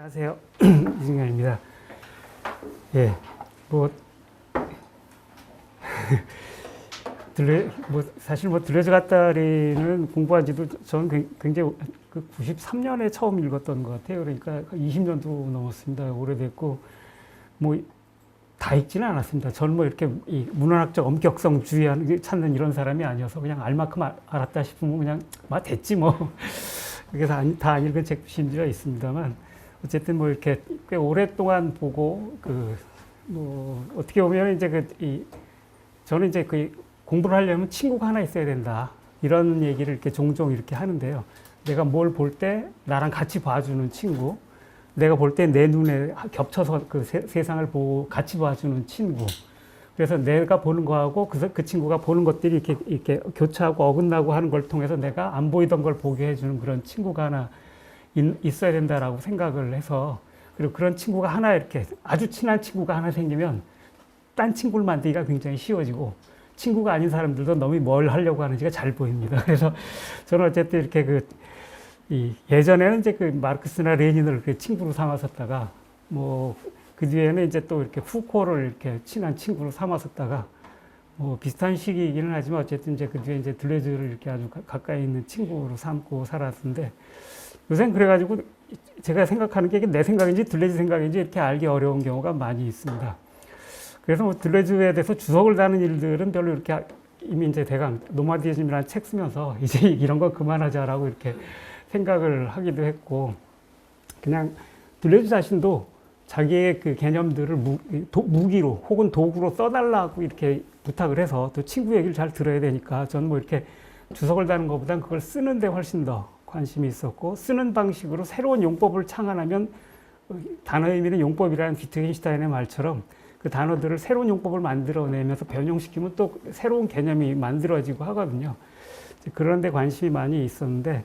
안녕하세요. 이승현입니다. 예, 뭐, 사실 들레즈 갓다리는 공부한 지도 저는 굉장히 93년에 처음 읽었던 것 같아요. 그러니까 20년도 넘었습니다. 오래됐고, 다 읽지는 않았습니다. 저는 이렇게 이 문헌학적 엄격성 찾는 이런 사람이 아니어서 그냥 알 만큼 알았다 싶으면 그냥 됐지 뭐. 그래서 다 안 읽은 책도 심지어 있습니다만, 어쨌든 이렇게 꽤 오랫동안 보고, 어떻게 보면 저는 공부를 하려면 친구가 하나 있어야 된다. 이런 얘기를 이렇게 종종 이렇게 하는데요. 내가 뭘 볼 때 나랑 같이 봐주는 친구, 내가 볼 때 내 눈에 겹쳐서 세상을 보고 같이 봐주는 친구. 그래서 내가 보는 거하고 그 친구가 보는 것들이 이렇게 교차하고 어긋나고 하는 걸 통해서 내가 안 보이던 걸 보게 해주는 그런 친구가 하나 있어야 된다라고 생각을 해서, 그리고 그런 친구가 하나 이렇게 아주 친한 친구가 하나 생기면 딴 친구를 만들기가 굉장히 쉬워지고, 친구가 아닌 사람들도 너무 뭘 하려고 하는지가 잘 보입니다. 그래서 저는 어쨌든 이렇게 예전에는 이제 마르크스나 레닌을 친구로 삼았었다가, 그 뒤에는 이제 또 이렇게 후코를 이렇게 친한 친구로 삼았었다가, 비슷한 시기이기는 하지만 어쨌든 이제 그 뒤에 이제 들레즈를 이렇게 아주 가까이 있는 친구로 삼고 살았는데, 요새는 그래가지고 제가 생각하는 게 내 생각인지 들레즈 생각인지 이렇게 알기 어려운 경우가 많이 있습니다. 그래서 들레즈에 대해서 주석을 다는 일들은 별로 이렇게 이미 이제 대강 노마디즘이라는 책 쓰면서 이제 이런 거 그만하자라고 이렇게 생각을 하기도 했고, 그냥 들레즈 자신도 자기의 그 개념들을 무기로 혹은 도구로 써달라고 이렇게 부탁을 해서, 또 친구 얘기를 잘 들어야 되니까 저는 이렇게 주석을 다는 것보단 그걸 쓰는데 훨씬 더 관심이 있었고, 쓰는 방식으로 새로운 용법을 창안하면 단어의 의미는 용법이라는 비트겐슈타인의 말처럼 그 단어들을 새로운 용법을 만들어내면서 변형시키면 또 새로운 개념이 만들어지고 하거든요. 그런 데 관심이 많이 있었는데,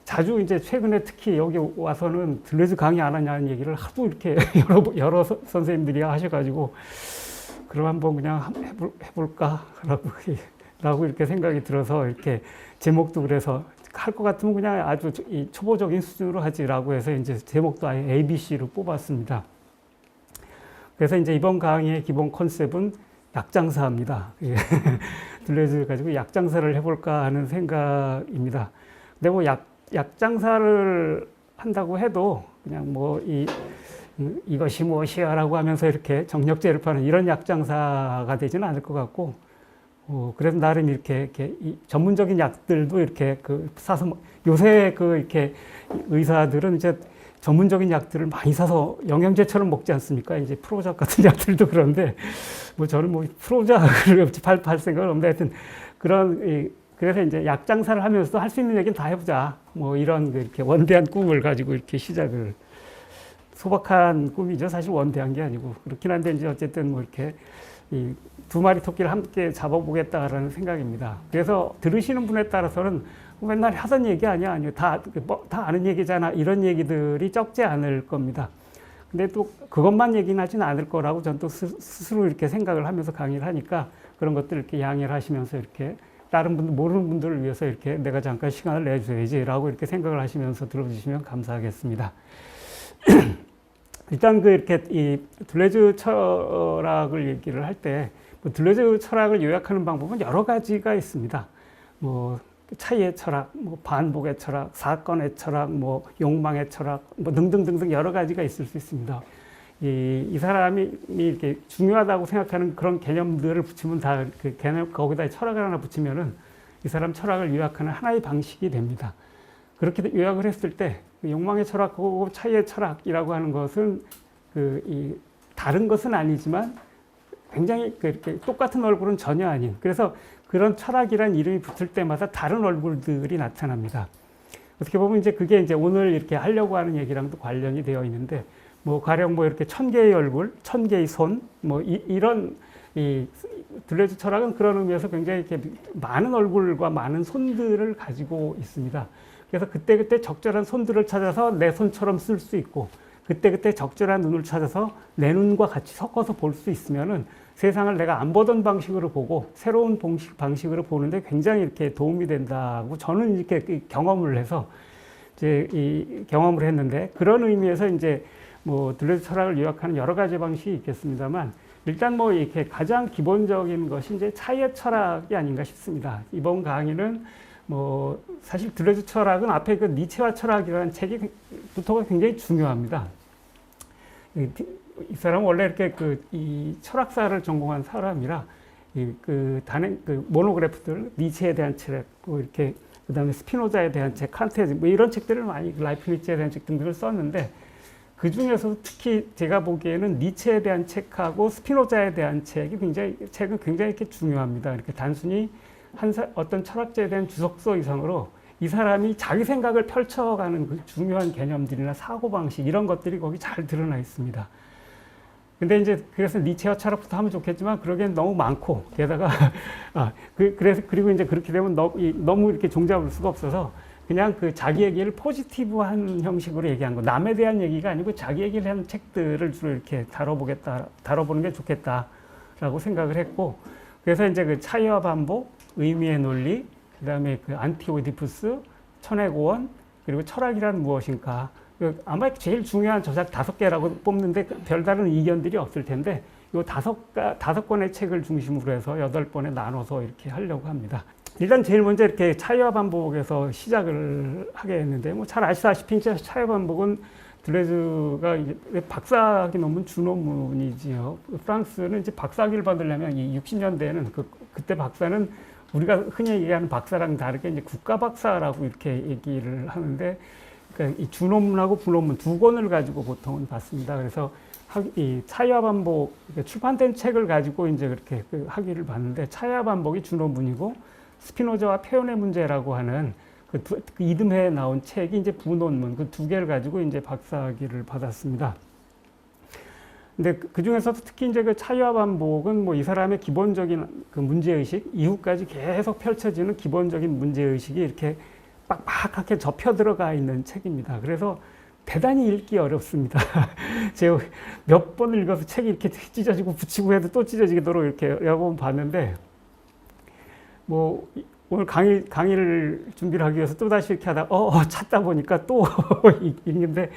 자주 이제 최근에 특히 여기 와서는 들레즈 강의 안 하냐는 얘기를 하도 이렇게 여러 선생님들이 하셔가지고, 그럼 한번 그냥 해볼까라고 이렇게 생각이 들어서, 이렇게 제목도 그래서 할 것 같으면 그냥 아주 초보적인 수준으로 하지라고 해서 이제 제목도 아예 ABC로 뽑았습니다. 그래서 이제 이번 강의의 기본 컨셉은 약장사입니다. 들레즈 가지고 약장사를 해볼까 하는 생각입니다. 근데 약장사를 한다고 해도 그냥 이것이 무엇이야라고 하면서 이렇게 정력제를 파는 이런 약장사가 되지는 않을 것 같고, 그래서 나름 이렇게 이 전문적인 약들도 이렇게 사서, 요새 이렇게 의사들은 이제 전문적인 약들을 많이 사서 영양제처럼 먹지 않습니까? 이제 프로작 같은 약들도 그런데, 저는 프로작을 팔 생각은 없는데, 하여튼 그래서 이제 약장사를 하면서도 할 수 있는 얘기는 다 해보자. 이런 이렇게 원대한 꿈을 가지고 이렇게 시작을, 소박한 꿈이죠. 사실 원대한 게 아니고. 그렇긴 한데, 이제 어쨌든 이렇게 이 두 마리 토끼를 함께 잡아보겠다라는 생각입니다. 그래서 들으시는 분에 따라서는 맨날 하던 얘기 아니야. 다 아는 얘기잖아. 이런 얘기들이 적지 않을 겁니다. 근데 또 그것만 얘기는 않을 거라고 전 또 스스로 이렇게 생각을 하면서 강의를 하니까, 그런 것들을 이렇게 양해를 하시면서 이렇게 다른 분들, 모르는 분들을 위해서 이렇게 내가 잠깐 시간을 내줘야지라고 이렇게 생각을 하시면서 들어주시면 감사하겠습니다. 일단 이렇게 이 들레즈 철학을 얘기를 할 때, 들레즈 철학을 요약하는 방법은 여러 가지가 있습니다. 차이의 철학, 반복의 철학, 사건의 철학, 욕망의 철학, 등등등등 여러 가지가 있을 수 있습니다. 이 사람이 이렇게 중요하다고 생각하는 그런 개념들을 붙이면 다 그 개념, 거기다 철학을 하나 붙이면은 이 사람 철학을 요약하는 하나의 방식이 됩니다. 그렇게 요약을 했을 때, 욕망의 철학하고 차이의 철학이라고 하는 것은 다른 것은 아니지만 굉장히 이렇게 똑같은 얼굴은 전혀 아닌, 그래서 그런 철학이라는 이름이 붙을 때마다 다른 얼굴들이 나타납니다. 어떻게 보면 이제 그게 이제 오늘 이렇게 하려고 하는 얘기랑도 관련이 되어 있는데, 가령 이렇게 1000개의 얼굴, 1000개의 손, 이런 들레즈 철학은 그런 의미에서 굉장히 이렇게 많은 얼굴과 많은 손들을 가지고 있습니다. 그래서 그때그때 적절한 손들을 찾아서 내 손처럼 쓸 수 있고, 그때그때 적절한 눈을 찾아서 내 눈과 같이 섞어서 볼 수 있으면은 세상을 내가 안 보던 방식으로 보고 새로운 방식으로 보는데 굉장히 이렇게 도움이 된다고 저는 이렇게 경험을 해서, 이제 이 경험을 했는데 그런 의미에서 이제 뭐 들레즈 철학을 요약하는 여러 가지 방식이 있겠습니다만 일단 뭐 이렇게 가장 기본적인 것이 이제 차이의 철학이 아닌가 싶습니다. 이번 강의는 뭐 사실 들레즈 철학은 앞에 그 니체화 철학이라는 책이부터가 굉장히 중요합니다. 이 사람은 원래 이렇게 이 철학사를 전공한 사람이라 그 모노그래프들 니체에 대한 책, 뭐 이렇게 그다음에 스피노자에 대한 책, 칸트에 뭐 이런 책들을 많이 라이프니츠에 대한 책 등등을 썼는데 그 중에서 특히 제가 보기에는 니체에 대한 책하고 스피노자에 대한 책은 굉장히 이렇게 중요합니다. 이렇게 단순히 어떤 철학자에 대한 주석서 이상으로 이 사람이 자기 생각을 펼쳐가는 그 중요한 개념들이나 사고방식 이런 것들이 거기 잘 드러나 있습니다. 근데 이제 그래서 니체와 철학부터 하면 좋겠지만 그러기엔 너무 많고 게다가 그리고 이제 그렇게 되면 너무 이렇게 종잡을 수가 없어서 그냥 그 자기 얘기를 포지티브한 형식으로 얘기한 거 남에 대한 얘기가 아니고 자기 얘기를 하는 책들을 주로 이렇게 다뤄보는 게 좋겠다라고 생각을 했고 그래서 이제 그 차이와 반복, 의미의 논리, 그다음에 그 안티오디푸스, 천외고원 그리고 철학이란 무엇인가 아마 제일 중요한 저작 5개라고 뽑는데 별다른 이견들이 없을 텐데 이 5권의 책을 중심으로 해서 8번에 나눠서 이렇게 하려고 합니다. 일단 제일 먼저 이렇게 차이와 반복에서 시작을 하게 했는데 뭐 잘 아시다시피 차이와 반복은 들레즈가 이제 박사학위 논문 주논문이지요. 프랑스는 이제 박사학위를 받으려면 이 60년대에는 그때 박사는 우리가 흔히 얘기하는 박사랑 다르게 이제 국가 박사라고 이렇게 얘기를 하는데 그러니까 이 주논문하고 부논문 2권을 가지고 보통은 받습니다. 그래서 이 차이와 반복 출판된 책을 가지고 이제 그렇게 학위를 받는데 차이와 반복이 주논문이고 스피노자와 표현의 문제라고 하는 그 이듬해에 나온 책이 이제 부논문 그 2개를 가지고 이제 박사학위를 받았습니다. 근데 그 중에서도 특히 이제 그 차이와 반복은 뭐 이 사람의 기본적인 그 문제의식 이후까지 계속 펼쳐지는 기본적인 문제의식이 이렇게 빡빡하게 접혀 들어가 있는 책입니다. 그래서 대단히 읽기 어렵습니다. 제가 몇 번 읽어서 책이 이렇게 찢어지고 붙이고 해도 또 찢어지도록 이렇게 여러 번 봤는데 뭐 오늘 강의를 준비를 하기 위해서 또 다시 이렇게 하다가 찾다 보니까 또 읽는데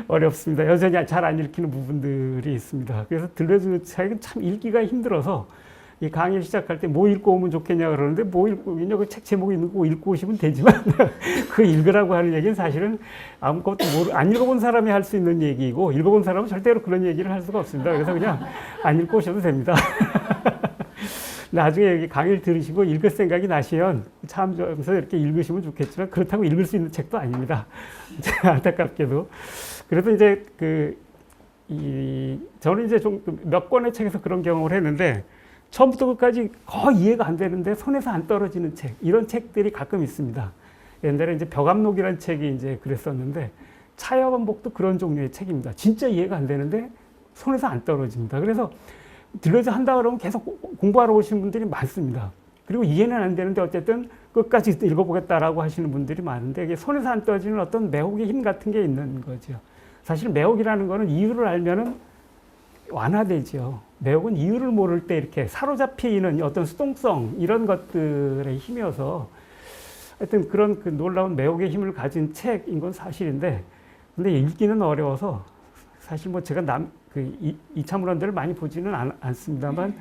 어렵습니다. 여전히 잘 안 읽히는 부분들이 있습니다. 그래서 들레즈 책은 참 읽기가 힘들어서 이 강의를 시작할 때 뭐 읽고 오면 좋겠냐 그러는데 뭐 읽고 오냐 그 책 제목 있는 거 읽고 오시면 되지만 그 읽으라고 하는 얘기는 사실은 아무것도 안 읽어본 사람이 할 수 있는 얘기이고 읽어본 사람은 절대로 그런 얘기를 할 수가 없습니다. 그래서 그냥 안 읽고 오셔도 됩니다. 나중에 여기 강의를 들으시고 읽을 생각이 나시면 참조해서 이렇게 읽으시면 좋겠지만 그렇다고 읽을 수 있는 책도 아닙니다. 안타깝게도. 그래서 이제 저는 이제 좀 몇 권의 책에서 그런 경험을 했는데 처음부터 끝까지 거의 이해가 안 되는데 손에서 안 떨어지는 책 이런 책들이 가끔 있습니다. 옛날에 이제 벽암록이라는 책이 이제 그랬었는데 차이와 반복도 그런 종류의 책입니다. 진짜 이해가 안 되는데 손에서 안 떨어집니다. 그래서 들레즈 한다 그러면 계속 공부하러 오시는 분들이 많습니다. 그리고 이해는 안 되는데 어쨌든 끝까지 읽어보겠다라고 하시는 분들이 많은데 이게 손에서 안 떨어지는 어떤 매혹의 힘 같은 게 있는 거죠. 사실 매혹이라는 거는 이유를 알면은 완화되죠. 매혹은 이유를 모를 때 이렇게 사로잡히는 어떤 수동성 이런 것들의 힘이어서 하여튼 그런 그 놀라운 매혹의 힘을 가진 책인 건 사실인데 근데 읽기는 어려워서 사실 뭐 제가 2차 문헌들을 많이 보지는 않습니다만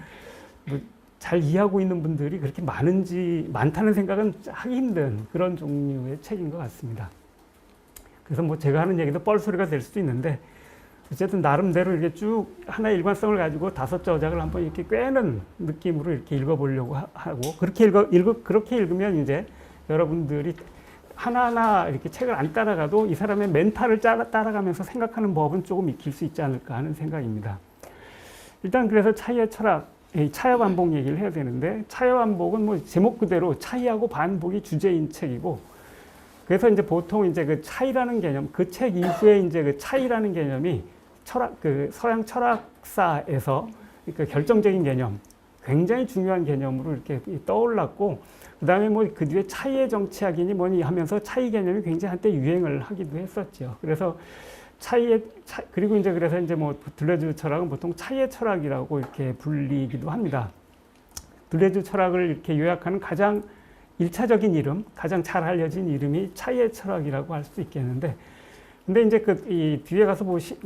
뭐 잘 이해하고 있는 분들이 그렇게 많다는 생각은 하기 힘든 그런 종류의 책인 것 같습니다. 그래서 뭐 제가 하는 얘기도 뻘소리가 될 수도 있는데 어쨌든 나름대로 이렇게 쭉 하나의 일관성을 가지고 5저작을 한번 이렇게 꿰는 느낌으로 이렇게 읽어보려고 하고 그렇게 읽으면 이제 여러분들이 하나하나 이렇게 책을 안 따라가도 이 사람의 멘탈을 따라가면서 생각하는 법은 조금 익힐 수 있지 않을까 하는 생각입니다. 일단 그래서 차이의 철학, 차이와 반복 얘기를 해야 되는데 차이와 반복은 뭐 제목 그대로 차이하고 반복이 주제인 책이고 그래서 이제 보통 이제 그 차이라는 개념, 그 책 이후에 이제 그 차이라는 개념이 서양 철학사에서 그 결정적인 개념, 굉장히 중요한 개념으로 이렇게 떠올랐고, 그 다음에 뭐 그 뒤에 차이의 정치학이니 뭐니 하면서 차이 개념이 굉장히 한때 유행을 하기도 했었죠. 그래서 그리고 이제 그래서 이제 뭐 들레즈 철학은 보통 차이의 철학이라고 이렇게 불리기도 합니다. 들레즈 철학을 이렇게 요약하는 가장 일차적인 이름, 가장 잘 알려진 이름이 차이의 철학이라고 할 수 있겠는데, 근데 이제 이 뒤에 가서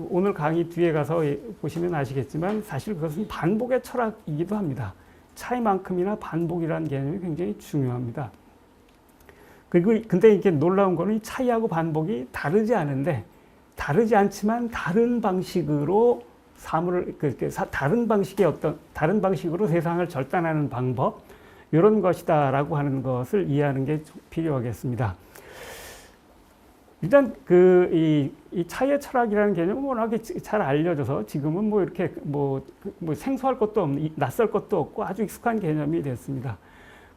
오늘 강의 뒤에 가서 보시면 아시겠지만 사실 그것은 반복의 철학이기도 합니다. 차이만큼이나 반복이라는 개념이 굉장히 중요합니다. 그리고 근데 이게 놀라운 거는 이 차이하고 반복이 다르지 않은데, 다르지 않지만 다른 방식으로 다른 방식으로 세상을 절단하는 방법, 이런 것이다라고 하는 것을 이해하는 게 필요하겠습니다. 일단 이 차이의 철학이라는 개념은 워낙에 잘 알려져서 지금은 뭐 이렇게 뭐 생소할 것도 없는, 낯설 것도 없고 아주 익숙한 개념이 됐습니다.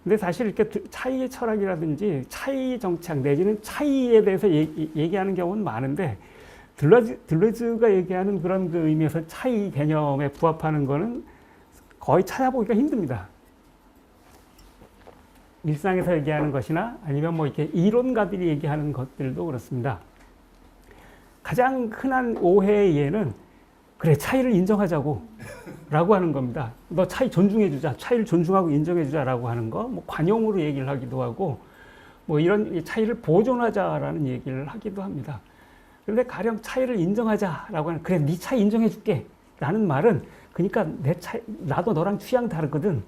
근데 사실 이렇게 차이의 철학이라든지 차이 정착 내지는 차이에 대해서 얘기하는 경우는 많은데, 들러즈가 얘기하는 그런 그 의미에서 차이 개념에 부합하는 거는 거의 찾아보기가 힘듭니다. 일상에서 얘기하는 것이나 아니면 뭐 이렇게 이론가들이 얘기하는 것들도 그렇습니다. 가장 흔한 오해의 예는 그래, 차이를 인정하자고 라고 하는 겁니다. 너 차이 존중해주자, 차이를 존중하고 인정해주자라고 하는 거, 뭐 관용으로 얘기를 하기도 하고, 뭐 이런 차이를 보존하자라는 얘기를 하기도 합니다. 그런데 가령 차이를 인정하자라고 하는, 그래, 네 차이 인정해줄게 라는 말은, 그러니까 나도 너랑 취향 다르거든,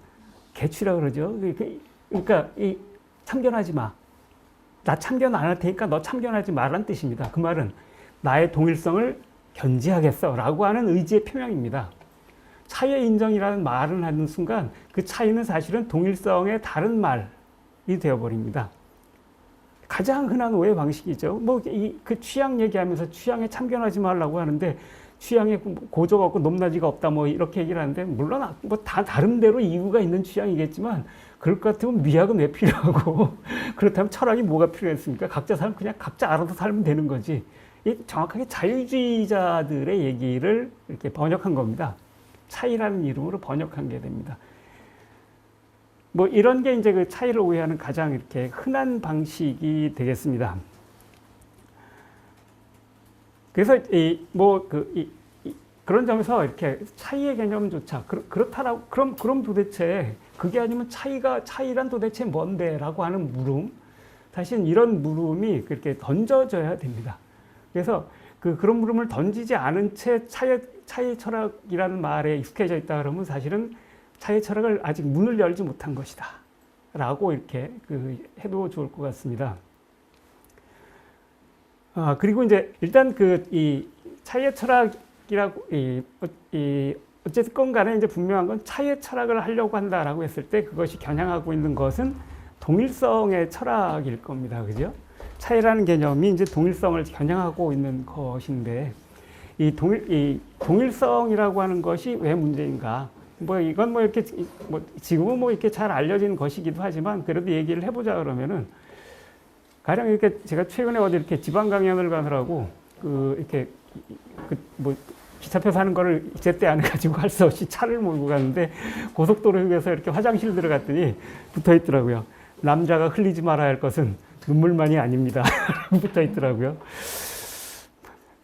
개취라 그러죠. 그러니까 참견하지 마. 나 참견 안 할 테니까 너 참견하지 마라는 뜻입니다. 그 말은 나의 동일성을 견지하겠어 라고 하는 의지의 표명입니다. 차이의 인정이라는 말을 하는 순간 그 차이는 사실은 동일성의 다른 말이 되어버립니다. 가장 흔한 오해 방식이죠. 뭐 그 취향 얘기하면서 취향에 참견하지 말라고 하는데, 취향에 고저가 없고 높낮이가 없다 뭐 이렇게 얘기를 하는데, 물론 뭐 다 다른대로 이유가 있는 취향이겠지만 그럴 것 같으면 미학은 왜 필요하고 그렇다면 철학이 뭐가 필요했습니까? 각자 살면 그냥 각자 알아서 살면 되는 거지. 정확하게 자유주의자들의 얘기를 이렇게 번역한 겁니다. 차이라는 이름으로 번역한 게 됩니다. 뭐 이런 게 이제 그 차이를 오해하는 가장 이렇게 흔한 방식이 되겠습니다. 그래서 그런 점에서 이렇게 차이의 개념조차 그렇다라고, 그럼 도대체 그게 아니면 차이란 도대체 뭔데라고 하는 물음, 사실 이런 물음이 그렇게 던져져야 됩니다. 그래서 그런 물음을 던지지 않은 채 차이 철학이라는 말에 익숙해져 있다 그러면 사실은 차이 철학을 아직 문을 열지 못한 것이다 라고 이렇게 해도 좋을 것 같습니다. 그리고 이제 일단 이 차이의 철학이라고 어쨌든 간에 이제 분명한 건, 차이의 철학을 하려고 한다라고 했을 때 그것이 겨냥하고 있는 것은 동일성의 철학일 겁니다. 그죠? 차이라는 개념이 이제 동일성을 겨냥하고 있는 것인데, 이 동일성이라고 하는 것이 왜 문제인가? 뭐 이건 뭐 이렇게 지금은 뭐 이렇게 잘 알려진 것이기도 하지만, 그래도 얘기를 해보자 그러면은, 가령 이렇게 제가 최근에 어디 이렇게 지방 강연을 가느라고 기차표 사는 거를 제때 안 해가지고 할 수 없이 차를 몰고 갔는데, 고속도로 휴게소에 이렇게 화장실 들어갔더니 붙어 있더라고요. 남자가 흘리지 말아야 할 것은 눈물만이 아닙니다. 붙어 있더라고요.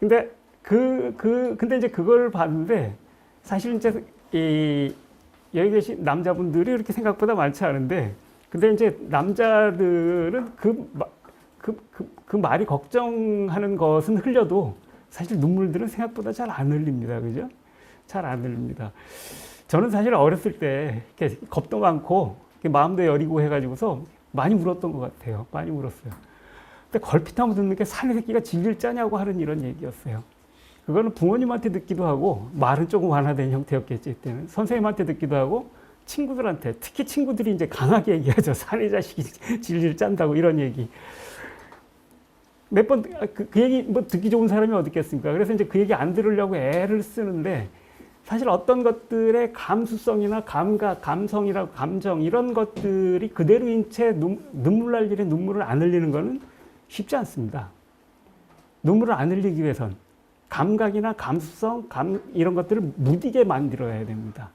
근데 근데 이제 그걸 봤는데, 사실 이제 여기 계신 남자분들이 이렇게 생각보다 많지 않은데, 근데 이제 남자들은 그 말이 걱정하는 것은 흘려도 사실 눈물들은 생각보다 잘 안 흘립니다. 그죠? 잘 안 흘립니다. 저는 사실 어렸을 때 이렇게 겁도 많고 마음도 여리고 해가지고서 많이 울었던 것 같아요. 많이 울었어요. 근데 걸핏하면 듣는 게 사내 새끼가 질질 짜냐고 하는 이런 얘기였어요. 그거는 부모님한테 듣기도 하고, 말은 조금 완화된 형태였겠지, 그때는. 선생님한테 듣기도 하고, 친구들한테, 특히 친구들이 이제 강하게 얘기하죠. 사내 자식이 질질 짠다고, 이런 얘기. 몇 번, 그 얘기 뭐 듣기 좋은 사람이 어디 있겠습니까? 그래서 이제 그 얘기 안 들으려고 애를 쓰는데, 사실 어떤 것들의 감수성이나 감각, 감성이라고 감정, 이런 것들이 그대로인 채 눈물 날 일에 눈물을 안 흘리는 거는 쉽지 않습니다. 눈물을 안 흘리기 위해선 감각이나 감수성, 이런 것들을 무디게 만들어야 됩니다.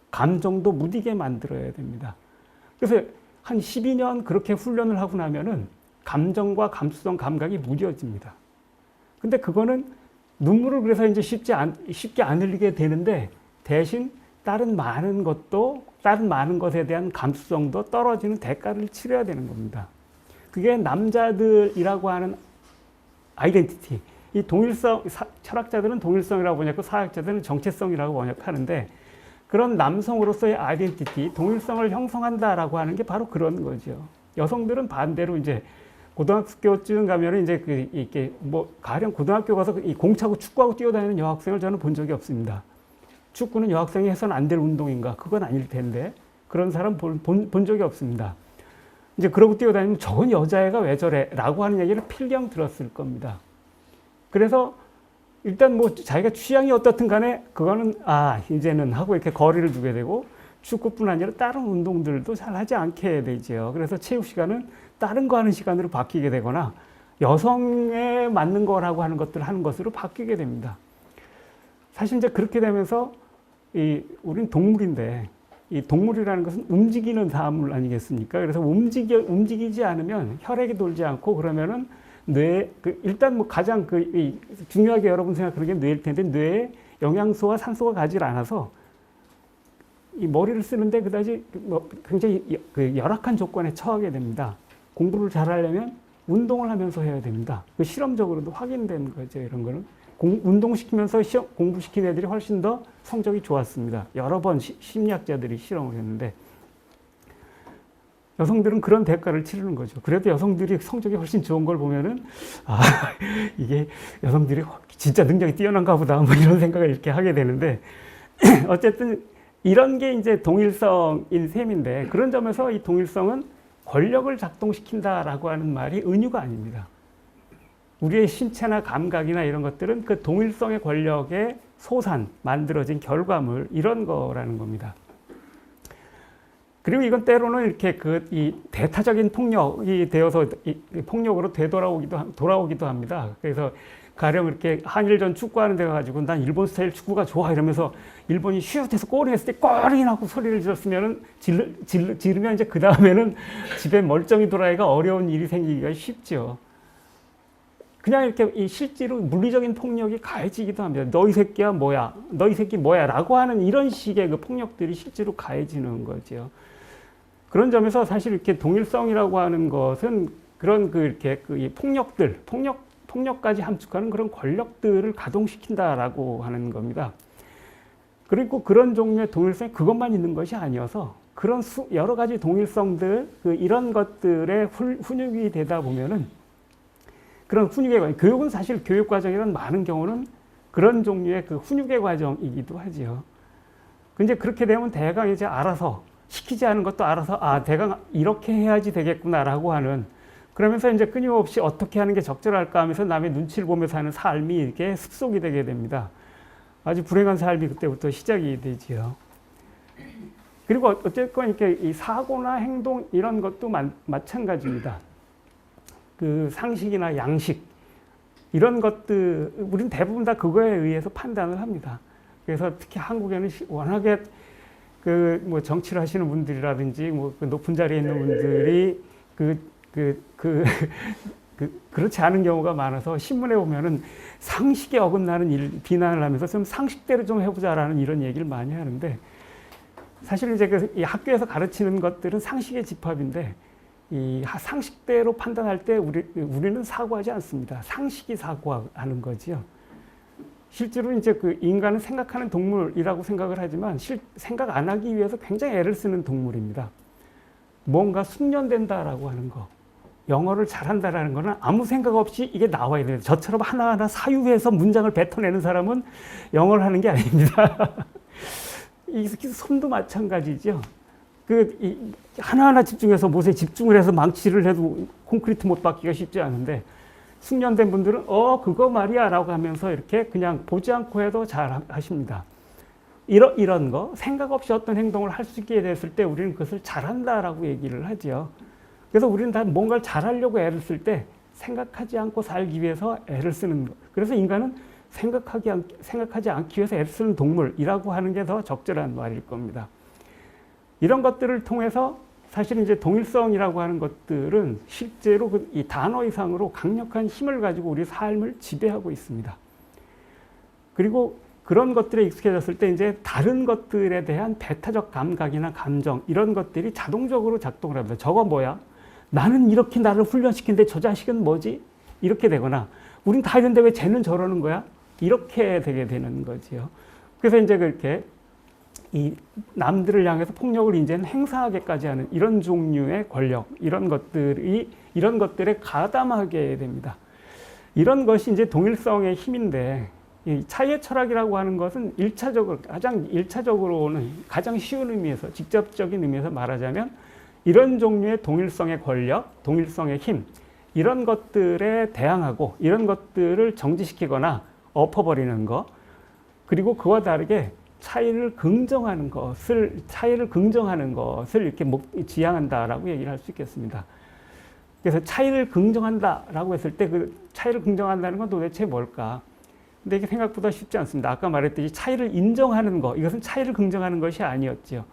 감정도 무디게 만들어야 됩니다. 그래서 한 12년 그렇게 훈련을 하고 나면은 감정과 감수성, 감각이 무뎌집니다. 근데 그거는 눈물을 그래서 이제 쉽게 안 흘리게 되는데, 대신 다른 많은 것에 대한 감수성도 떨어지는 대가를 치러야 되는 겁니다. 그게 남자들이라고 하는 아이덴티티. 이 동일성, 철학자들은 동일성이라고 번역하고 사학자들은 정체성이라고 번역하는데, 그런 남성으로서의 아이덴티티, 동일성을 형성한다라고 하는 게 바로 그런 거죠. 여성들은 반대로 이제 고등학교쯤 가면은 이제 이렇게 가령 고등학교 가서 이 공차고 축구하고 뛰어다니는 여학생을 저는 본 적이 없습니다. 축구는 여학생이 해서는 안 될 운동인가? 그건 아닐 텐데 그런 사람 본 적이 없습니다. 이제 그러고 뛰어다니면 저건 여자애가 왜 저래? 라고 하는 얘기를 필경 들었을 겁니다. 그래서 일단 자기가 취향이 어떻든 간에 그거는 이제는 하고 이렇게 거리를 두게 되고, 축구뿐 아니라 다른 운동들도 잘 하지 않게 되죠. 그래서 체육 시간은 다른 거 하는 시간으로 바뀌게 되거나 여성에 맞는 거라고 하는 것들을 하는 것으로 바뀌게 됩니다. 사실 이제 그렇게 되면서 우린 동물인데, 이 동물이라는 것은 움직이는 사물 아니겠습니까? 그래서 움직이지 않으면 혈액이 돌지 않고, 그러면은 일단 가장 중요하게 여러분 생각하는 게 뇌일 텐데, 뇌에 영양소와 산소가 가지 않아서 이 머리를 쓰는데 그다지 굉장히 열악한 조건에 처하게 됩니다. 공부를 잘하려면 운동을 하면서 해야 됩니다. 실험적으로도 확인된 거죠. 이런 거는 운동시키면서 공부시킨 애들이 훨씬 더 성적이 좋았습니다. 여러 번 심리학자들이 실험을 했는데, 여성들은 그런 대가를 치르는 거죠. 그래도 여성들이 성적이 훨씬 좋은 걸 보면은 이게 여성들이 진짜 능력이 뛰어난가 보다 이런 생각을 이렇게 하게 되는데, 어쨌든 이런 게 이제 동일성인 셈인데, 그런 점에서 이 동일성은 권력을 작동시킨다라고 하는 말이 은유가 아닙니다. 우리의 신체나 감각이나 이런 것들은 그 동일성의 권력의 만들어진 결과물, 이런 거라는 겁니다. 그리고 이건 때로는 이렇게 이 대타적인 폭력이 되어서 폭력으로 돌아오기도 합니다. 그래서 가령 이렇게 한일전 축구하는 데 가가지고 난 일본 스타일 축구가 좋아 이러면서 일본이 슛해서 골이 했을 때 꼬링 하고 소리를 질렀으면은 지르면 이제 그 다음에는 집에 멀쩡히 돌아가기가 어려운 일이 생기기가 쉽죠. 그냥 이렇게 실제로 물리적인 폭력이 가해지기도 합니다. 너 이 새끼야 뭐야? 너 이 새끼 뭐야? 라고 하는 이런 식의 그 폭력들이 실제로 가해지는 거죠. 그런 점에서 사실 이렇게 동일성이라고 하는 것은 그런 이 폭력까지 함축하는 그런 권력들을 가동시킨다라고 하는 겁니다. 그리고 그런 종류의 동일성이 그것만 있는 것이 아니어서 그런 여러 가지 동일성들, 이런 것들의 훈육이 되다 보면은 그런 훈육의 과정, 교육은 사실 교육 과정이란 많은 경우는 그런 종류의 훈육의 과정이기도 하지요. 근데 그렇게 되면 대강 이제 알아서 시키지 않은 것도 알아서 대강 이렇게 해야지 되겠구나라고 하는, 그러면서 이제 끊임없이 어떻게 하는 게 적절할까 하면서 남의 눈치를 보면서 하는 삶이 이렇게 습속이 되게 됩니다. 아주 불행한 삶이 그때부터 시작이 되지요. 그리고 어쨌건 이렇게 이 사고나 행동 이런 것도 마찬가지입니다. 상식이나 양식 이런 것들 우리는 대부분 다 그거에 의해서 판단을 합니다. 그래서 특히 한국에는 워낙에 정치를 하시는 분들이라든지 높은 자리에 있는 분들이 그렇지 않은 경우가 많아서 신문에 보면은 상식에 어긋나는 비난을 하면서 좀 상식대로 좀 해보자라는 이런 얘기를 많이 하는데, 사실 이제 이 학교에서 가르치는 것들은 상식의 집합인데, 이 상식대로 판단할 때 우리는 사고하지 않습니다. 상식이 사고하는 거지요. 실제로 이제 인간은 생각하는 동물이라고 생각을 하지만 생각 안 하기 위해서 굉장히 애를 쓰는 동물입니다. 뭔가 숙련된다라고 하는 거, 영어를 잘한다라는 거는 아무 생각 없이 이게 나와야 돼요. 저처럼 하나하나 사유해서 문장을 뱉어내는 사람은 영어를 하는 게 아닙니다. 이 손도 마찬가지죠. 하나하나 집중해서 못에 집중을 해서 망치를 해도 콘크리트 못 박기가 쉽지 않은데, 숙련된 분들은 그거 말이야 라고 하면서 이렇게 그냥 보지 않고 해도 잘 하십니다. 이런 거 생각 없이 어떤 행동을 할 수 있게 됐을 때 우리는 그것을 잘한다라고 얘기를 하죠. 그래서 우리는 다 뭔가를 잘하려고 애를 쓸 때 생각하지 않고 살기 위해서 애를 쓰는 거. 그래서 인간은 생각하지 않기 위해서 애를 쓰는 동물이라고 하는 게 더 적절한 말일 겁니다. 이런 것들을 통해서 사실 이제 동일성이라고 하는 것들은 실제로 이 단어 이상으로 강력한 힘을 가지고 우리 삶을 지배하고 있습니다. 그리고 그런 것들에 익숙해졌을 때 이제 다른 것들에 대한 배타적 감각이나 감정 이런 것들이 자동적으로 작동을 합니다. 저거 뭐야? 나는 이렇게 나를 훈련시키는데 저 자식은 뭐지? 이렇게 되거나 우린 다 이런데 왜 쟤는 저러는 거야? 이렇게 되게 되는 거지요. 그래서 이제 그렇게 이 남들을 향해서 폭력을 이제는 행사하게까지 하는 이런 종류의 권력, 이런 것들에 가담하게 됩니다. 이런 것이 이제 동일성의 힘인데, 이 차이의 철학이라고 하는 것은 가장 1차적으로는 가장 쉬운 의미에서, 직접적인 의미에서 말하자면 이런 종류의 동일성의 권력, 동일성의 힘, 이런 것들에 대항하고 이런 것들을 정지시키거나 엎어버리는 것, 그리고 그와 다르게 차이를 긍정하는 것을 이렇게 지향한다라고 얘기를 할 수 있겠습니다. 그래서 차이를 긍정한다라고 했을 때 그 차이를 긍정한다는 건 도대체 뭘까? 근데 이게 생각보다 쉽지 않습니다. 아까 말했듯이 차이를 인정하는 것, 이것은 차이를 긍정하는 것이 아니었죠.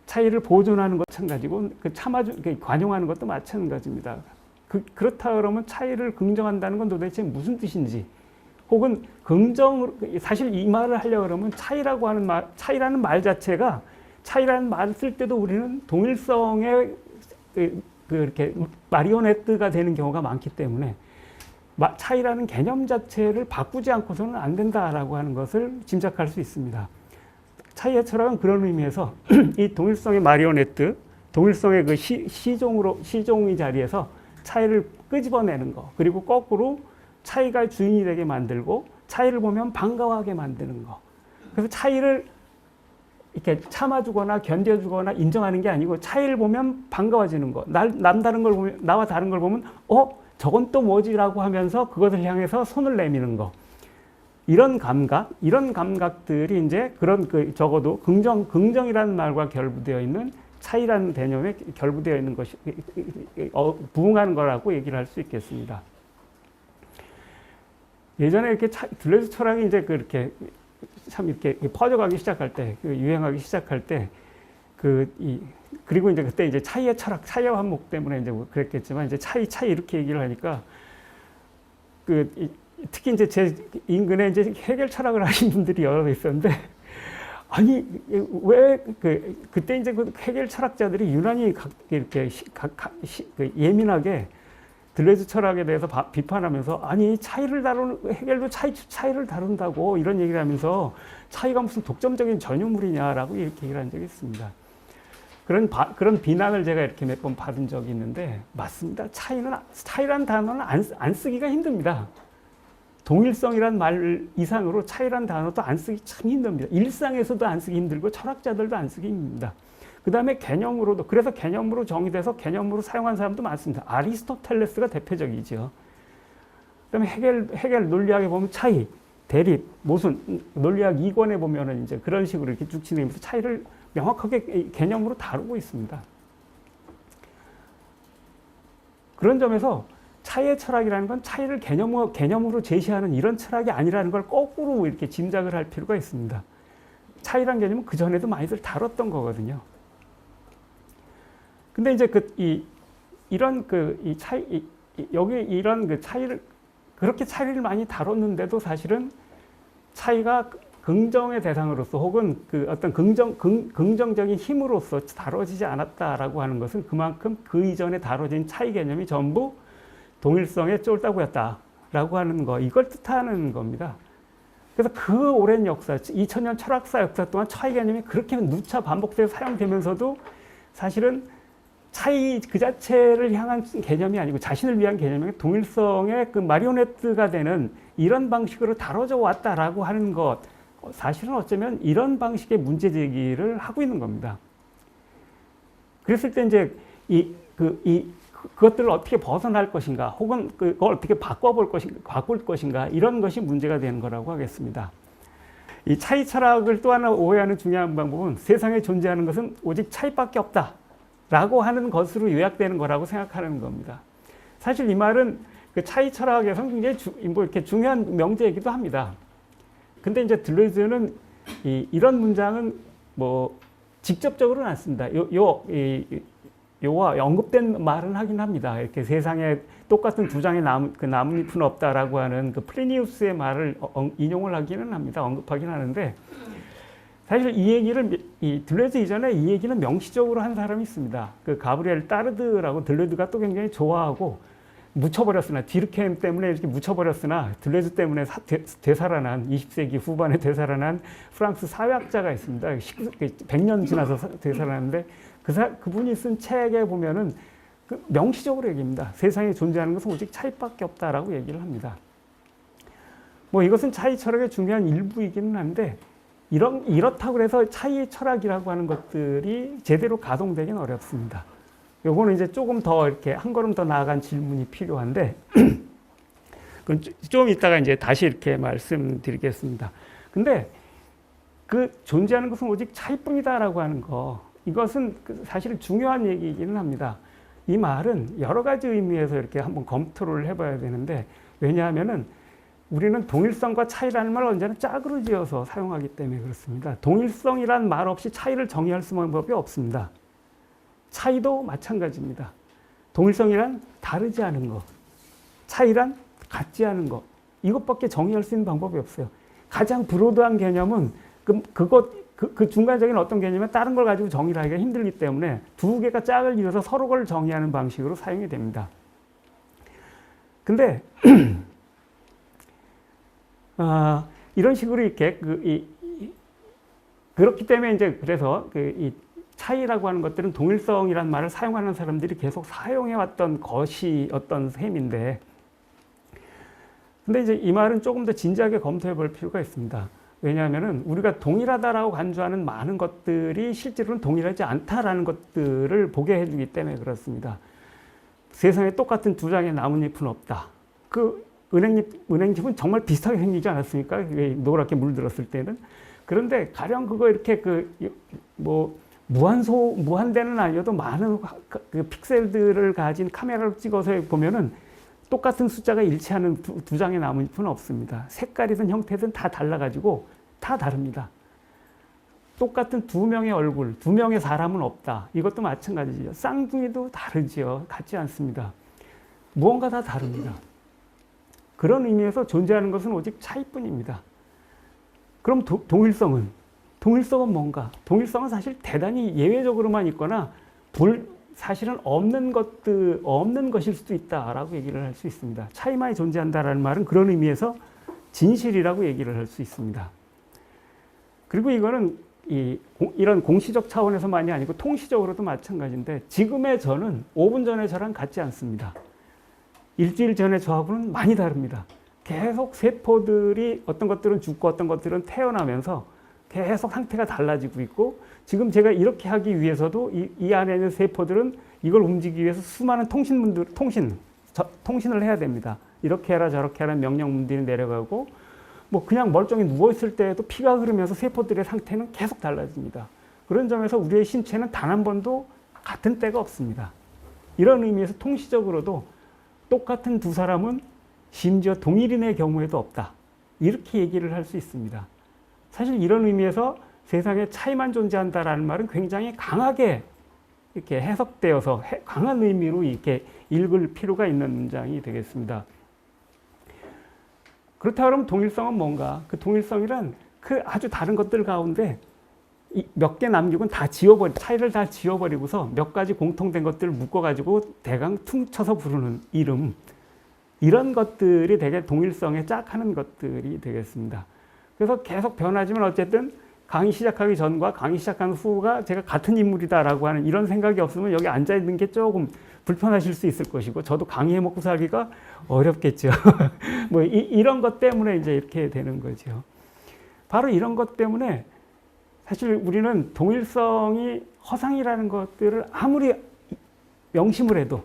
차이를 보존하는 것 마찬가지고 관용하는 것도 마찬가지입니다. 그렇다 그러면 차이를 긍정한다는 건 도대체 무슨 뜻인지, 혹은 사실 이 말을 하려고 그러면 차이라는 말 자체가, 차이라는 말을 쓸 때도 우리는 동일성의 이렇게 마리오네트가 되는 경우가 많기 때문에 차이라는 개념 자체를 바꾸지 않고서는 안 된다라고 하는 것을 짐작할 수 있습니다. 차이의 철학은 그런 의미에서 이 동일성의 마리오네트, 동일성의 그 시종의 자리에서 차이를 끄집어내는 거, 그리고 거꾸로 차이가 주인이 되게 만들고 차이를 보면 반가워하게 만드는 거. 그래서 차이를 이렇게 참아주거나 견뎌주거나 인정하는 게 아니고 차이를 보면 반가워지는 거. 나와 다른 걸 보면 저건 또 뭐지라고 하면서 그것을 향해서 손을 내미는 거. 이런 감각들이 이제 적어도 긍정이라는 말과 결부되어 있는 차이라는 개념에 결부되어 있는 것이 부응하는 거라고 얘기를 할 수 있겠습니다. 예전에 이렇게 들레즈 철학이 이제 이렇게 퍼져가기 시작할 때, 유행하기 시작할 때, 그리고 이제 그때 이제 차이의 철학, 차이의 한목 때문에 이제 그랬겠지만, 이제 차이 이렇게 얘기를 하니까, 특히 이제 제 인근에 이제 해결 철학을 하신 분들이 여러 있었는데, 아니, 왜, 그때 이제 해결 철학자들이 유난히 이렇게 예민하게 들레즈 철학에 대해서 비판하면서, 아니, 해결도 차이를 다룬다고 이런 얘기를 하면서 차이가 무슨 독점적인 전유물이냐라고 이렇게 얘기를 한 적이 있습니다. 그런 비난을 제가 이렇게 몇 번 받은 적이 있는데, 맞습니다. 차이라는 단어는 안 쓰기가 힘듭니다. 동일성이란 말 이상으로 차이란 단어도 안 쓰기 참 힘듭니다. 일상에서도 안 쓰기 힘들고 철학자들도 안 쓰기 힘듭니다. 그 다음에 그래서 개념으로 정의돼서 개념으로 사용한 사람도 많습니다. 아리스토텔레스가 대표적이죠. 그 다음에 해겔 논리학에 보면 차이, 대립, 모순, 논리학 2권에 보면은 이제 그런 식으로 이렇게 쭉 진행하면서 차이를 명확하게 개념으로 다루고 있습니다. 그런 점에서 차이의 철학이라는 건 차이를 개념으로 제시하는 이런 철학이 아니라는 걸 거꾸로 이렇게 짐작을 할 필요가 있습니다. 차이란 개념은 그전에도 많이들 다뤘던 거거든요. 근데 이제 그렇게 차이를 많이 다뤘는데도 사실은 차이가 긍정의 대상으로서 혹은 어떤 긍정적인 힘으로서 다뤄지지 않았다라고 하는 것은 그만큼 그 이전에 다뤄진 차이 개념이 전부 동일성의 쫄따구였다라고 하는 거, 이걸 뜻하는 겁니다. 그래서 그 오랜 역사, 2000년 철학사 역사 동안 차이 개념이 그렇게 누차 반복돼서 사용되면서도 사실은 차이 그 자체를 향한 개념이 아니고 자신을 위한 개념이 동일성의 마리오네트가 되는 이런 방식으로 다뤄져 왔다라고 하는 것, 사실은 어쩌면 이런 방식의 문제 제기를 하고 있는 겁니다. 그랬을 때 이제 그것들을 어떻게 벗어날 것인가, 혹은 그걸 어떻게 바꿀 것인가, 이런 것이 문제가 되는 거라고 하겠습니다. 이 차이 철학을 또 하나 오해하는 중요한 방법은 세상에 존재하는 것은 오직 차이밖에 없다 라고 하는 것으로 요약되는 거라고 생각하는 겁니다. 사실 이 말은 차이 철학에서 굉장히 이렇게 중요한 명제이기도 합니다. 근데 이제 들레즈는 이런 문장은 직접적으로는 안 씁니다. 요와 언급된 말은 하긴 합니다. 이렇게 세상에 똑같은 두 장의 그 나뭇잎은 없다라고 하는 그 플리니우스의 말을 인용을 하기는 합니다. 언급하긴 하는데 사실 이 얘기를 이 들레드 이전에 이 얘기는 명시적으로 한 사람이 있습니다. 그 가브리엘 따르드라고 들레드가 또 굉장히 좋아하고 묻혀버렸으나 디르케임 때문에 이렇게 묻혀버렸으나 들레드 때문에 되살아난 20세기 후반에 되살아난 프랑스 사회학자가 있습니다. 100년 지나서 되살아났는데 그분이 쓴 책에 보면은 그 명시적으로 얘기합니다. 세상에 존재하는 것은 오직 차이밖에 없다라고 얘기를 합니다. 뭐 이것은 차이 철학의 중요한 일부이기는 한데 이렇다고 해서 차이 철학이라고 하는 것들이 제대로 가동되기는 어렵습니다. 요거는 이제 조금 더 이렇게 한 걸음 더 나아간 질문이 필요한데, 그건 좀 이따가 이제 다시 이렇게 말씀드리겠습니다. 근데 그 존재하는 것은 오직 차이뿐이다라고 하는 거, 이것은 사실 중요한 얘기이기는 합니다. 이 말은 여러 가지 의미에서 이렇게 한번 검토를 해봐야 되는데, 왜냐하면은 우리는 동일성과 차이라는 말을 언제나 짝으로 지어서 사용하기 때문에 그렇습니다. 동일성이란 말 없이 차이를 정의할 수 있는 법이 없습니다. 차이도 마찬가지입니다. 동일성이란 다르지 않은 것, 차이란 같지 않은 것, 이것밖에 정의할 수 있는 방법이 없어요. 가장 브로드한 개념은 그 중간적인 어떤 개념은 다른 걸 가지고 정의를 하기가 힘들기 때문에 두 개가 짝을 이어서 서로 걸 정의하는 방식으로 사용이 됩니다. 근데 이런 식으로 이렇게 그렇기 때문에 이제 그래서 이 차이라고 하는 것들은 동일성이라는 말을 사용하는 사람들이 계속 사용해왔던 것이 어떤 셈인데, 근데 이제 이 말은 조금 더 진지하게 검토해 볼 필요가 있습니다. 왜냐하면은 우리가 동일하다라고 간주하는 많은 것들이 실제로는 동일하지 않다라는 것들을 보게 해주기 때문에 그렇습니다. 세상에 똑같은 두 장의 나뭇잎은 없다. 그 은행잎은 정말 비슷하게 생기지 않았습니까? 노랗게 물들었을 때는. 그런데 가령 그거 이렇게 무한대는 아니어도 많은 그 픽셀들을 가진 카메라로 찍어서 보면은 똑같은 숫자가 일치하는 두 장의 나뭇잎은 없습니다. 색깔이든 형태든 다 달라가지고 다 다릅니다. 똑같은 두 명의 얼굴, 두 명의 사람은 없다. 이것도 마찬가지죠. 쌍둥이도 다르지요. 같지 않습니다. 무언가 다 다릅니다. 그런 의미에서 존재하는 것은 오직 차이뿐입니다. 그럼 동일성은 뭔가? 동일성은 사실 대단히 예외적으로만 있거나 사실은 없는 것일 수도 있다라고 얘기를 할 수 있습니다. 차이만이 존재한다라는 말은 그런 의미에서 진실이라고 얘기를 할 수 있습니다. 그리고 이거는 이런 공시적 차원에서만이 아니고 통시적으로도 마찬가지인데, 지금의 저는 5분 전의 저랑 같지 않습니다. 일주일 전의 저하고는 많이 다릅니다. 계속 세포들이 어떤 것들은 죽고 어떤 것들은 태어나면서 계속 상태가 달라지고 있고, 지금 제가 이렇게 하기 위해서도 이 안에 있는 세포들은 이걸 움직이기 위해서 수많은 통신을 해야 됩니다. 이렇게 해라 저렇게 하라는 명령문들이 내려가고, 뭐 그냥 멀쩡히 누워있을 때에도 피가 흐르면서 세포들의 상태는 계속 달라집니다. 그런 점에서 우리의 신체는 단 한 번도 같은 때가 없습니다. 이런 의미에서 통시적으로도 똑같은 두 사람은 심지어 동일인의 경우에도 없다. 이렇게 얘기를 할 수 있습니다. 사실 이런 의미에서 세상에 차이만 존재한다라는 말은 굉장히 강하게 이렇게 해석되어서 강한 의미로 이렇게 읽을 필요가 있는 문장이 되겠습니다. 그렇다 그러면 동일성은 뭔가? 그 동일성이란 그 아주 다른 것들 가운데 몇 개 남기고는 차이를 다 지워버리고서 몇 가지 공통된 것들을 묶어가지고 대강 퉁쳐서 부르는 이름, 이런 것들이 되게 동일성에 짝하는 것들이 되겠습니다. 그래서 계속 변하지만 어쨌든 강의 시작하기 전과 강의 시작한 후가 제가 같은 인물이다라고 하는 이런 생각이 없으면 여기 앉아있는 게 조금 불편하실 수 있을 것이고, 저도 강의해 먹고 살기가 어렵겠죠. 뭐 이런 것 때문에 이제 이렇게 되는 거죠. 바로 이런 것 때문에 사실 우리는 동일성이 허상이라는 것들을 아무리 명심을 해도,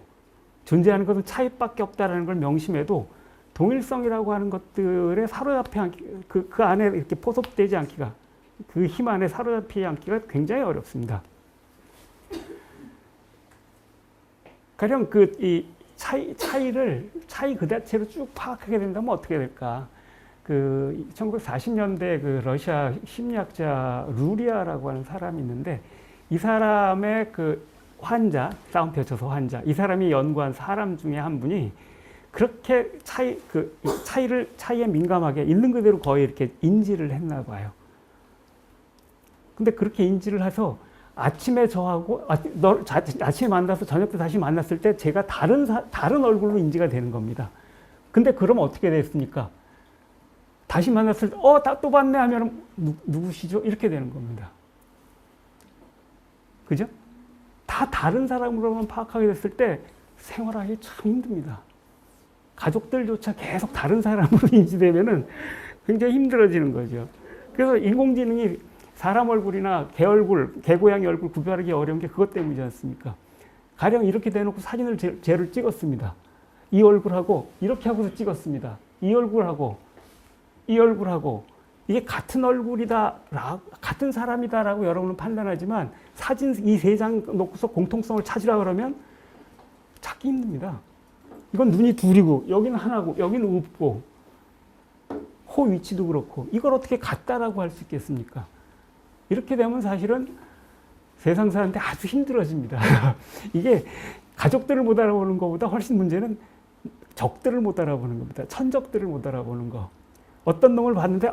존재하는 것은 차이밖에 없다라는 걸 명심해도 동일성이라고 하는 것들에 사로잡혀 그 안에 이렇게 포섭되지 않기가, 그 힘 안에 사로잡히지 않기가 굉장히 어렵습니다. 가령 이 차이 그 자체로 쭉 파악하게 된다면 어떻게 될까? 1940년대 그 러시아 심리학자 루리아라고 하는 사람이 있는데, 이 사람의 그 환자, 싸움 펼쳐서 환자, 이 사람이 연구한 사람 중에 한 분이 그렇게 차이에 민감하게 있는 그대로 거의 이렇게 인지를 했나 봐요. 근데 그렇게 인지를 해서 아침에 저하고 아침에 만나서 저녁 때 다시 만났을 때 제가 다른 얼굴로 인지가 되는 겁니다. 근데 그럼 어떻게 됐습니까? 다시 만났을 때 또 봤네 하면 누구시죠? 이렇게 되는 겁니다. 그죠? 다 다른 사람으로만 파악하게 됐을 때 생활하기 참 힘듭니다. 가족들조차 계속 다른 사람으로 인지되면은 굉장히 힘들어지는 거죠. 그래서 인공지능이 사람 얼굴이나 개 얼굴, 개고양이 얼굴 구별하기 어려운 게 그것 때문이지 않습니까? 가령 이렇게 대놓고 사진을 쟤를 찍었습니다. 이 얼굴하고 이렇게 하고서 찍었습니다. 이 얼굴하고 이 얼굴하고 이게 같은 얼굴이다, 같은 사람이다라고 여러분은 판단하지만 사진 이 세 장 놓고서 공통성을 찾으라 그러면 찾기 힘듭니다. 이건 눈이 둘이고 여기는 하나고 여기는 없고 코 위치도 그렇고 이걸 어떻게 같다라고 할 수 있겠습니까? 이렇게 되면 사실은 세상 사는데 아주 힘들어집니다. 이게 가족들을 못 알아보는 것보다 훨씬 문제는 적들을 못 알아보는 겁니다. 천적들을 못 알아보는 거. 어떤 놈을 봤는데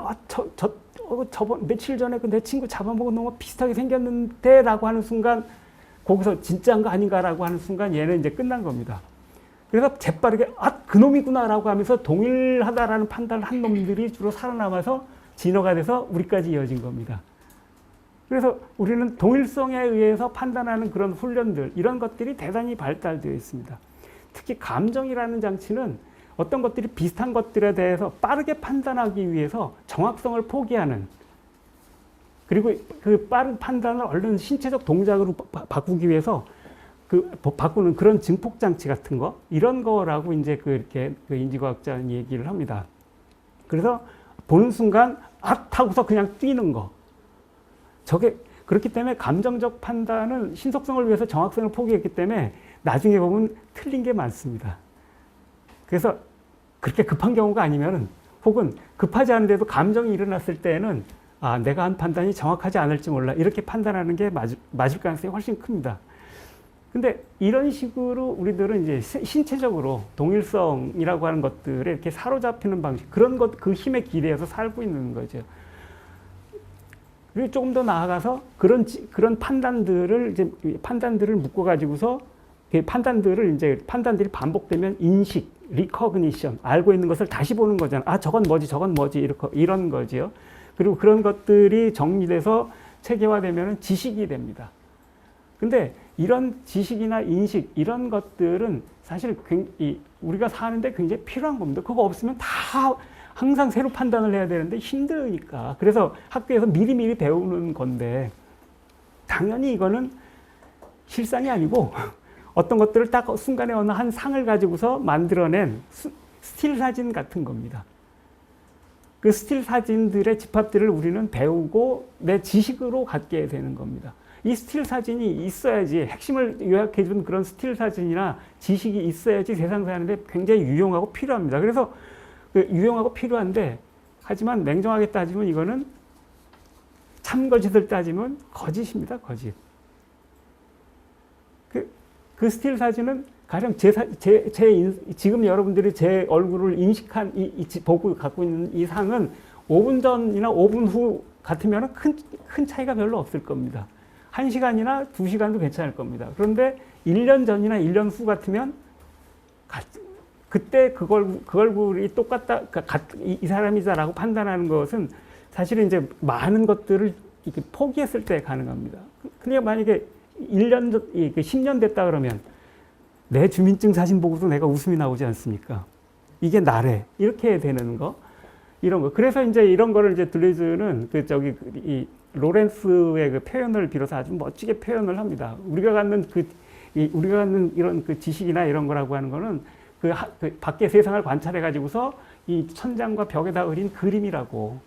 저번 며칠 전에 그 내 친구 잡아먹은 놈과 비슷하게 생겼는데 라고 하는 순간 거기서 진짜인가 아닌가라고 하는 순간 얘는 이제 끝난 겁니다. 그래서 재빠르게 그 놈이구나 라고 하면서 동일하다라는 판단을 한 놈들이 주로 살아남아서 진화가 돼서 우리까지 이어진 겁니다. 그래서 우리는 동일성에 의해서 판단하는 그런 훈련들, 이런 것들이 대단히 발달되어 있습니다. 특히 감정이라는 장치는 어떤 것들이 비슷한 것들에 대해서 빠르게 판단하기 위해서 정확성을 포기하는, 그리고 그 빠른 판단을 얼른 신체적 동작으로 바꾸기 위해서 바꾸는 그런 증폭 장치 같은 거, 이런 거라고 이제 이렇게 인지과학자는 얘기를 합니다. 그래서 보는 순간 하고서 그냥 뛰는 거. 저게 그렇기 때문에 감정적 판단은 신속성을 위해서 정확성을 포기했기 때문에 나중에 보면 틀린 게 많습니다. 그래서 그렇게 급한 경우가 아니면은, 혹은 급하지 않은데도 감정이 일어났을 때에는 내가 한 판단이 정확하지 않을지 몰라, 이렇게 판단하는 게 맞을 가능성이 훨씬 큽니다. 근데 이런 식으로 우리들은 이제 신체적으로 동일성이라고 하는 것들에 이렇게 사로잡히는 방식, 그 힘에 기대어서 살고 있는 거죠. 그리고 조금 더 나아가서 그런 판단들을 묶어가지고서 판단들이 반복되면 인식, 리커그니션, 알고 있는 것을 다시 보는 거잖아요. 저건 뭐지, 이런 거지요. 그리고 그런 것들이 정리돼서 체계화되면 지식이 됩니다. 근데 이런 지식이나 인식, 이런 것들은 사실 우리가 사는데 굉장히 필요한 겁니다. 그거 없으면 항상 새로 판단을 해야 되는데 힘드니까. 그래서 학교에서 미리미리 배우는 건데, 당연히 이거는 실상이 아니고 어떤 것들을 딱 순간에 어느 한 상을 가지고서 만들어낸 스틸 사진 같은 겁니다. 그 스틸 사진들의 집합들을 우리는 배우고 내 지식으로 갖게 되는 겁니다. 이 스틸 사진이 있어야지, 핵심을 요약해준 그런 스틸 사진이나 지식이 있어야지 세상 사는데 굉장히 유용하고 필요합니다. 그래서 유용하고 필요한데, 하지만 냉정하게 따지면 이거는 참거짓을 따지면 거짓입니다. 거짓. 그 스틸 사진은 가령 지금 여러분들이 제 얼굴을 인식한 보고 갖고 있는 이 상은 5분 전이나 5분 후 같으면 큰 차이가 별로 없을 겁니다. 1시간이나 2시간도 괜찮을 겁니다. 그런데 1년 전이나 1년 후 같으면 그때 그 얼굴이 똑같다, 이 사람이다라고 판단하는 것은 사실은 이제 많은 것들을 이렇게 포기했을 때 가능합니다. 그러니까 만약에 10년 됐다 그러면 내 주민증 사진 보고도 내가 웃음이 나오지 않습니까? 이게 나래. 이렇게 되는 거. 이런 거. 그래서 이제 이런 거를 이제 들려주는 이 로렌스의 그 표현을 빌어서 아주 멋지게 표현을 합니다. 우리가 갖는 이런 그 지식이나 이런 거라고 하는 거는 그 밖의 세상을 관찰해 가지고서 이 천장과 벽에다 그린 그림이라고.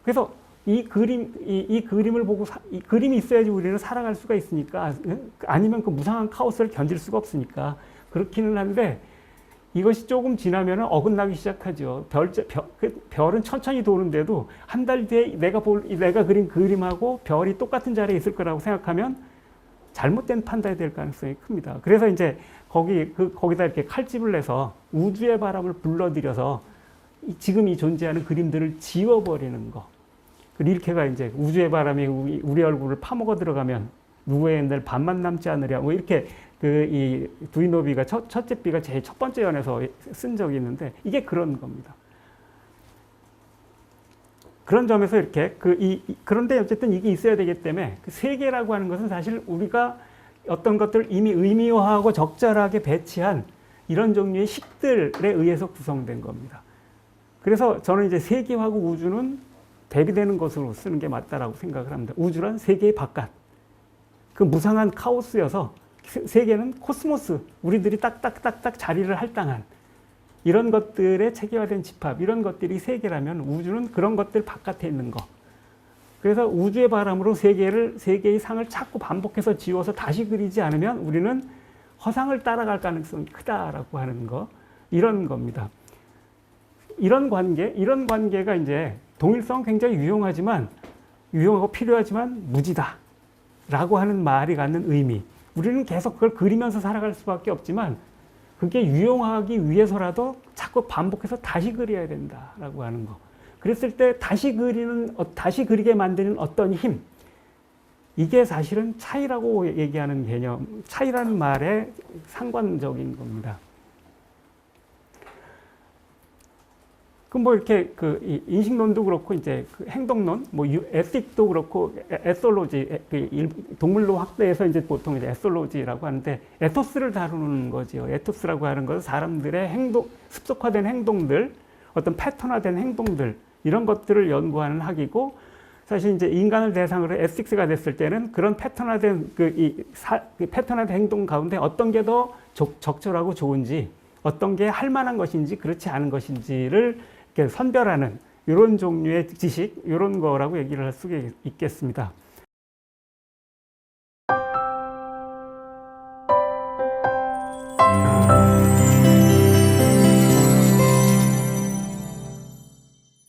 그래서 이 그림을 보고 이 그림이 있어야지 우리는 살아갈 수가 있으니까, 아니면 그 무상한 카오스를 견딜 수가 없으니까 그렇기는 한데, 이것이 조금 지나면 어긋나기 시작하죠. 별은 천천히 도는데도 한 달 뒤에 내가 그린 그림하고 별이 똑같은 자리에 있을 거라고 생각하면 잘못된 판단이 될 가능성이 큽니다. 그래서 이제 거기다 이렇게 칼집을 내서 우주의 바람을 불러들여서 지금 이 존재하는 그림들을 지워버리는 거. 릴케가 이제 우주의 바람이 우리 얼굴을 파먹어 들어가면 누구의 옛날 반만 남지 않으랴. 뭐 이렇게 이 두이노비가 첫째 비가 제일 첫 번째 연에서 쓴 적이 있는데 이게 그런 겁니다. 그런 점에서 이렇게 그런데 어쨌든 이게 있어야 되기 때문에 그 세계라고 하는 것은 사실 우리가 어떤 것들을 이미 의미화하고 적절하게 배치한 이런 종류의 식들에 의해서 구성된 겁니다. 그래서 저는 이제 세계하고 우주는 대비되는 것으로 쓰는 게 맞다라고 생각을 합니다. 우주란 세계의 바깥. 그 무상한 카오스여서 세계는 코스모스, 우리들이 딱딱딱딱 자리를 할당한 이런 것들의 체계화된 집합, 이런 것들이 세계라면 우주는 그런 것들 바깥에 있는 거. 그래서 우주의 바람으로 세계의 상을 자꾸 반복해서 지워서 다시 그리지 않으면 우리는 허상을 따라갈 가능성이 크다라고 하는 거, 이런 겁니다. 이런 관계가 이제 동일성은 굉장히 유용하고 필요하지만 무지다. 라고 하는 말이 갖는 의미. 우리는 계속 그걸 그리면서 살아갈 수밖에 없지만 그게 유용하기 위해서라도 자꾸 반복해서 다시 그려야 된다라고 하는 거. 그랬을 때 다시 그리게 만드는 어떤 힘. 이게 사실은 차이라고 얘기하는 개념, 차이라는 말에 상관적인 겁니다. 그럼 뭐 이렇게 인식론도 그렇고 이제 행동론, 뭐 에틱도 그렇고 에솔로지, 동물로 확대해서 이제 보통 이제 에솔로지라고 하는데 에토스를 다루는 거죠. 에토스라고 하는 것은 사람들의 습속화된 행동들, 어떤 패턴화된 행동들 이런 것들을 연구하는 학이고 사실 이제 인간을 대상으로 에틱스가 됐을 때는 그런 패턴화된 패턴화된 행동 가운데 어떤 게 더 적절하고 좋은지, 어떤 게 할 만한 것인지 그렇지 않은 것인지를 선별하는 이런 종류의 지식, 이런 거라고 얘기를 할 수 있겠습니다.